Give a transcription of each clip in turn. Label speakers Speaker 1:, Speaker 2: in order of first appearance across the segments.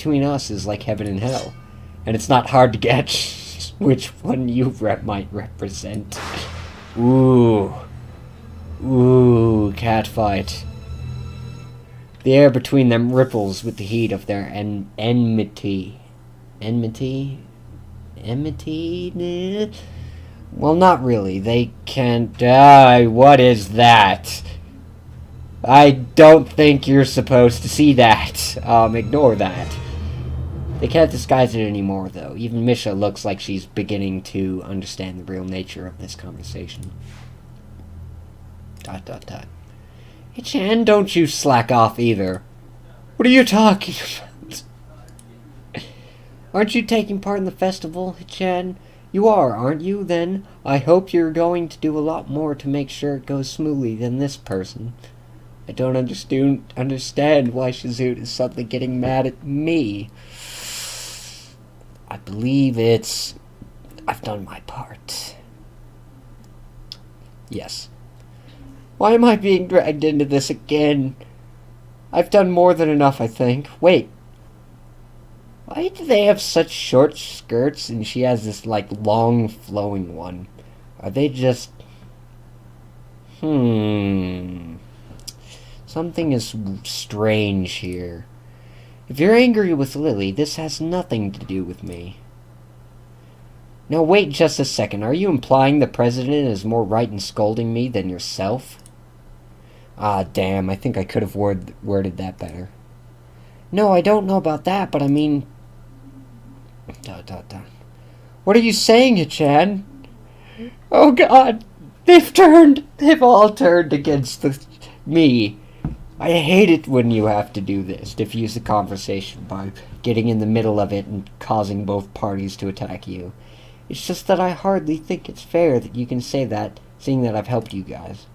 Speaker 1: between us is like heaven and hell. And it's not hard to guess which one you might represent. Ooh. Ooh, catfight. The air between them ripples with the heat of their enmity. Enmity? Enmity? Well, not really. They can't die. What is that? I don't think you're supposed to see that. Ignore that. They can't disguise it anymore, though. Even Misha looks like she's beginning to understand the real nature of this conversation. ... Hey, Chan, don't you slack off either. What are you talking about? Aren't you taking part in the festival, Chan? You are, aren't you, then? I hope you're going to do a lot more to make sure it goes smoothly than this person. I don't understand why Shizune is suddenly getting mad at me. I believe I've done my part. Yes. Why am I being dragged into this again? I've done more than enough, I think. Wait. Why do they have such short skirts and she has this, like, long, flowing one? Are they just... Something is strange here. If you're angry with Lilly, this has nothing to do with me. Now wait just a second. Are you implying the president is more right in scolding me than yourself? Ah, damn. I think I could have worded that better. No, I don't know about that, but I mean... ... What are you saying, Hichan? Oh god! They've all turned against me. I hate it when you have to do this, diffuse the conversation by getting in the middle of it and causing both parties to attack you. It's just that I hardly think it's fair that you can say that, seeing that I've helped you guys.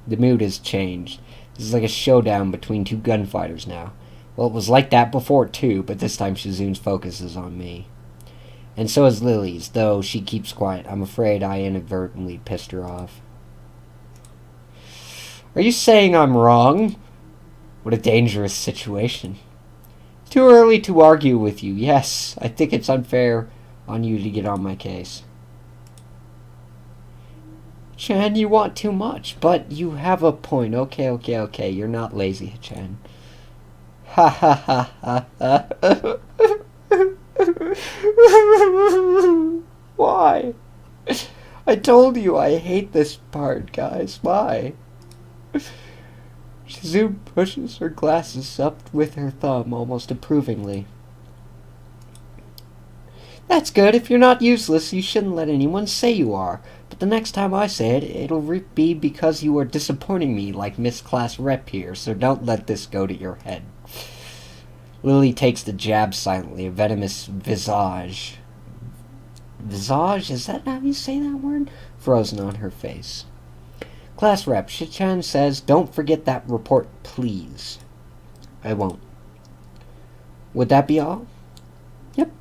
Speaker 1: The mood has changed. This is like a showdown between two gunfighters now. Well, it was like that before too, but this time Shizune's focus is on me. And so is Lilly's, though she keeps quiet. I'm afraid I inadvertently pissed her off. Are you saying I'm wrong? What a dangerous situation. Too early to argue with you. Yes, I think it's unfair on you to get on my case. Chan, you want too much, but you have a point. Okay. You're not lazy, Chan. Ha ha ha ha ha. Why? I told you I hate this part, guys. Why? Shizune pushes her glasses up with her thumb almost approvingly. That's good. If you're not useless, you shouldn't let anyone say you are. But the next time I say it, it'll be because you are disappointing me like Miss Class Rep here, so don't let this go to your head. Lilly takes the jab silently, a venomous visage. Visage? Is that how you say that word? Frozen on her face. Class Rep, Shichan says, don't forget that report, please. I won't. Would that be all? Yep.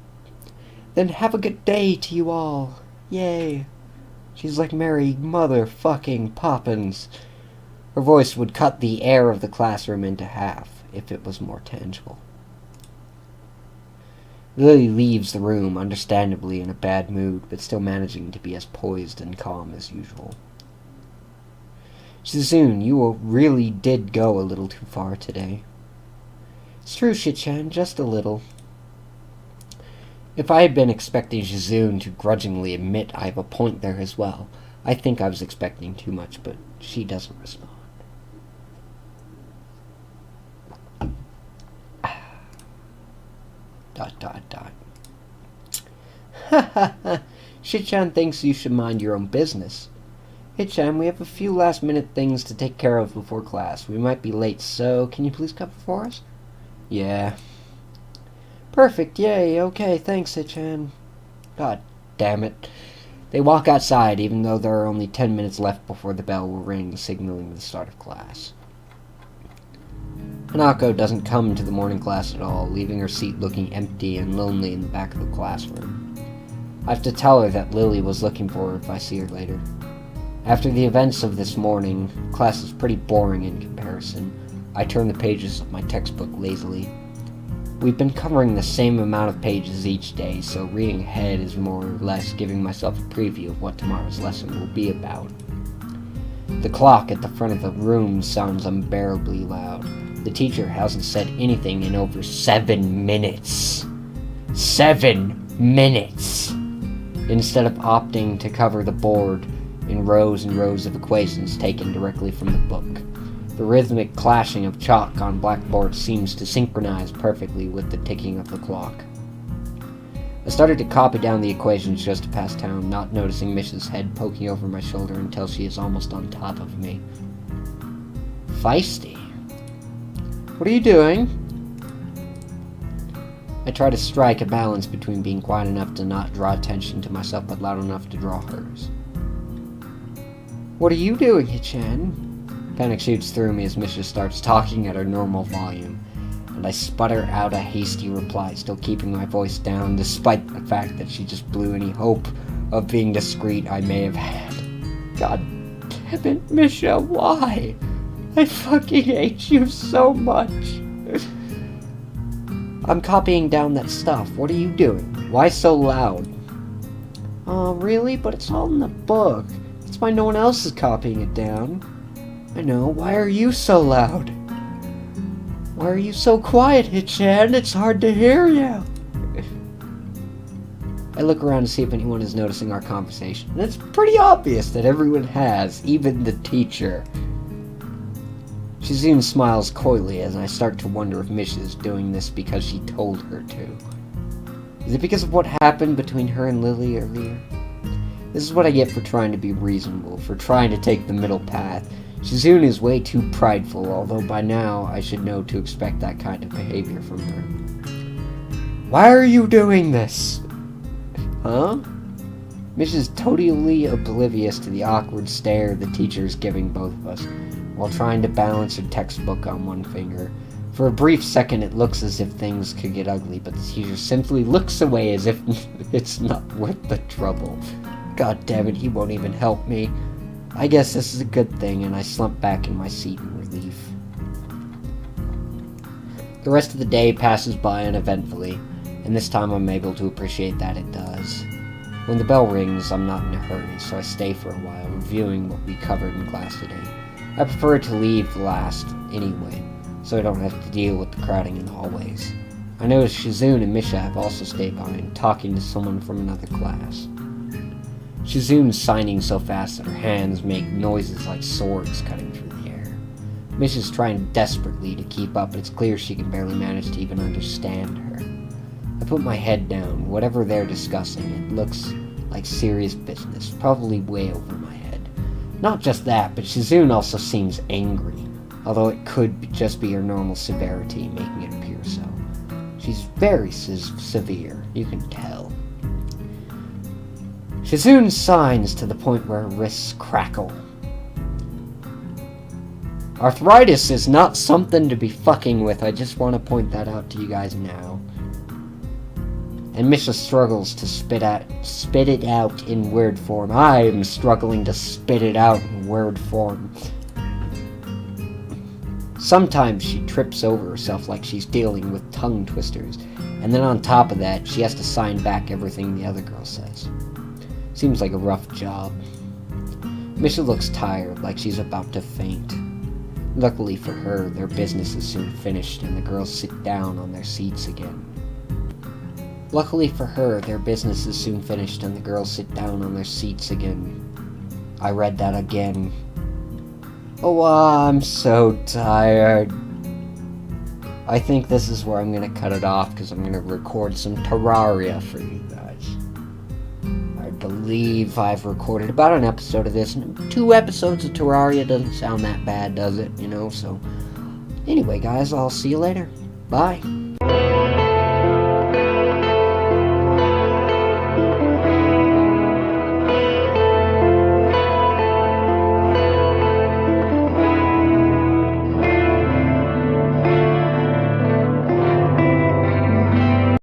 Speaker 1: Then have a good day to you all. Yay. She's like Mary motherfucking Poppins. Her voice would cut the air of the classroom into half, if it was more tangible. Lilly leaves the room, understandably in a bad mood, but still managing to be as poised and calm as usual. Shizune, you really did go a little too far today. It's true, Shichan, just a little. If I had been expecting Shizune to grudgingly admit I have a point there as well, I think I was expecting too much, but she doesn't respond. Ha ha ha. Shichan thinks you should mind your own business. Hey Chan, we have a few last-minute things to take care of before class. We might be late, so can you please cover for us? Yeah. Perfect, yay, okay, thanks, Hichan. God damn it. They walk outside, even though there are only 10 minutes left before the bell will ring, signaling the start of class. Hanako doesn't come to the morning class at all, leaving her seat looking empty and lonely in the back of the classroom. I have to tell her that Lilly was looking for her if I see her later. After the events of this morning, class is pretty boring in comparison. I turn the pages of my textbook lazily. We've been covering the same amount of pages each day, so reading ahead is more or less giving myself a preview of what tomorrow's lesson will be about. The clock at the front of the room sounds unbearably loud. The teacher hasn't said anything in over 7 minutes. 7 minutes! Instead of opting to cover the board in rows and rows of equations taken directly from the book. The rhythmic clashing of chalk on blackboard seems to synchronize perfectly with the ticking of the clock. I started to copy down the equations just to pass town, not noticing Mish's head poking over my shoulder until she is almost on top of me. Feisty. What are you doing? I try to strike a balance between being quiet enough to not draw attention to myself but loud enough to draw hers. What are you doing, Hichan? Panic shoots through me as Misha starts talking at her normal volume, and I sputter out a hasty reply, still keeping my voice down despite the fact that she just blew any hope of being discreet I may have had. God damn it, Misha, why? I fucking hate you so much. I'm copying down that stuff. What are you doing? Why so loud? Oh, really? But it's all in the book. That's why no one else is copying it down. I know. Why are you so loud? Why are you so quiet, Hichan? It's hard to hear you. I look around to see if anyone is noticing our conversation, and it's pretty obvious that everyone has, even the teacher. Shizune smiles coyly as I start to wonder if Misha is doing this because she told her to. Is it because of what happened between her and Lilly earlier? This is what I get for trying to be reasonable, for trying to take the middle path. Shizune is way too prideful, although by now I should know to expect that kind of behavior from her. Why are you doing this? Huh? Mish is totally oblivious to the awkward stare the teacher is giving both of us, while trying to balance her textbook on one finger. For a brief second it looks as if things could get ugly, but the teacher simply looks away as if it's not worth the trouble. God damn it, he won't even help me. I guess this is a good thing, and I slump back in my seat in relief. The rest of the day passes by uneventfully, and this time I'm able to appreciate that it does. When the bell rings, I'm not in a hurry, so I stay for a while, reviewing what we covered in class today. I prefer to leave last, anyway, so I don't have to deal with the crowding in the hallways. I notice Shizune and Misha have also stayed behind, talking to someone from another class. Shizune's signing so fast that her hands make noises like swords cutting through the air. Misha's trying desperately to keep up, but it's clear she can barely manage to even understand her. I put my head down. Whatever they're discussing, it looks like serious business, probably way over my head. Not just that, but Shizune also seems angry, although it could just be her normal severity making it appear so. She's very severe, you can tell. Shizune signs to the point where her wrists crackle. Arthritis is not something to be fucking with, I just want to point that out to you guys now. And Misha struggles to spit it out in word form. I'm struggling to spit it out in word form. Sometimes she trips over herself like she's dealing with tongue twisters, and then on top of that, she has to sign back everything the other girl says. Seems like a rough job. Misha looks tired, like she's about to faint. Luckily for her, their business is soon finished and the girls sit down on their seats again. I read that again. Oh, I'm so tired. I think this is where I'm gonna cut it off because I'm gonna record some Terraria for you guys. I believe I've recorded about an episode of this, and 2 episodes of Terraria doesn't sound that bad, does it? You know, so anyway guys, I'll see you later. Bye.